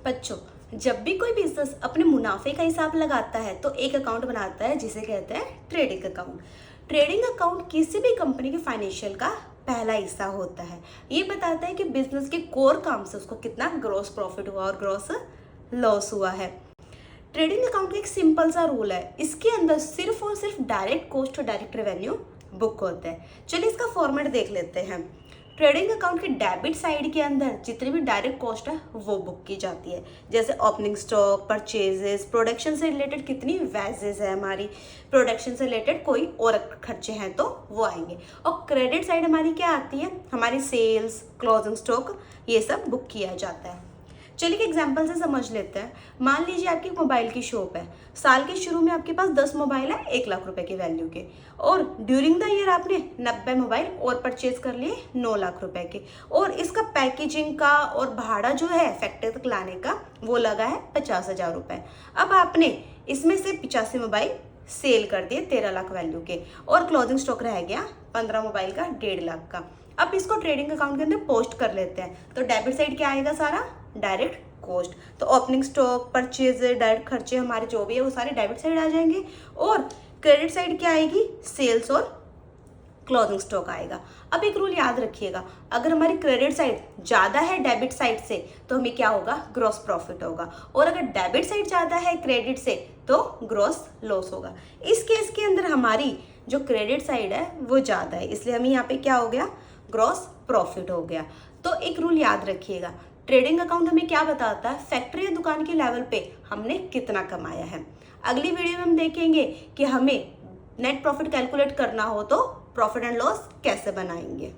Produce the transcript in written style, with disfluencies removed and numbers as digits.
बच्चों, जब भी कोई बिजनेस अपने मुनाफे का हिसाब लगाता है तो एक अकाउंट बनाता है जिसे कहते हैं ट्रेडिंग अकाउंट। ट्रेडिंग अकाउंट किसी भी कंपनी के फाइनेंशियल का पहला हिस्सा होता है। ये बताता है कि बिजनेस के कोर काम से उसको कितना ग्रॉस प्रॉफिट हुआ और ग्रॉस लॉस हुआ है। ट्रेडिंग अकाउंट का एक सिंपल सा रूल है, इसके अंदर सिर्फ और सिर्फ डायरेक्ट कॉस्ट और डायरेक्ट रेवेन्यू बुक होता है। चलिए इसका फॉर्मेट देख लेते हैं। ट्रेडिंग अकाउंट के डेबिट साइड के अंदर जितनी भी डायरेक्ट कॉस्ट है वो बुक की जाती है, जैसे ओपनिंग स्टॉक, परचेजेस, प्रोडक्शन से रिलेटेड कितनी वेजेस है हमारी, प्रोडक्शन से रिलेटेड कोई और खर्चे हैं तो वो आएंगे। और क्रेडिट साइड हमारी क्या आती है, हमारी सेल्स, क्लोजिंग स्टॉक, ये सब बुक किया जाता है। चलिए एक एग्जांपल से समझ लेते हैं। मान लीजिए आपकी मोबाइल की शॉप है, साल के शुरू में आपके पास 10 मोबाइल है 1 लाख रुपए की वैल्यू के, और ड्यूरिंग द ईयर आपने 90 मोबाइल और परचेज कर लिए 9 लाख रुपए के, और इसका पैकेजिंग का और भाड़ा जो है फैक्ट्री तक लाने का वो लगा है 50,000 रुपए। अब आपने इसमें से 85 मोबाइल सेल कर दिए 13 लाख वैल्यू के, और क्लोजिंग स्टॉक रह गया 15 मोबाइल का 1.5 लाख का। अब इसको ट्रेडिंग अकाउंट के अंदर पोस्ट कर लेते हैं। तो डेबिट साइड क्या आएगा, सारा डायरेक्ट कॉस्ट। तो ओपनिंग स्टॉक, परचेज, डायरेक्ट खर्चे हमारे जो भी है वो सारे डेबिट साइड आ जाएंगे। और क्रेडिट साइड क्या आएगी, सेल्स और क्लोजिंग स्टॉक आएगा। अब एक रूल याद रखिएगा, अगर हमारी क्रेडिट साइड ज़्यादा है डेबिट साइड से तो हमें क्या होगा, ग्रॉस प्रॉफिट होगा, और अगर डेबिट साइड ज़्यादा है क्रेडिट से तो ग्रॉस लॉस होगा। इस केस के अंदर हमारी जो क्रेडिट साइड है वो ज़्यादा है, इसलिए हमें यहाँ पे क्या हो गया, ग्रॉस प्रॉफिट हो गया। तो एक रूल याद रखिएगा, ट्रेडिंग अकाउंट हमें क्या बताता है, फैक्ट्री या दुकान के लेवल पे हमने कितना कमाया है। अगली वीडियो में हम देखेंगे कि हमें नेट प्रॉफिट कैलकुलेट करना हो तो प्रॉफिट एंड लॉस कैसे बनाएंगे।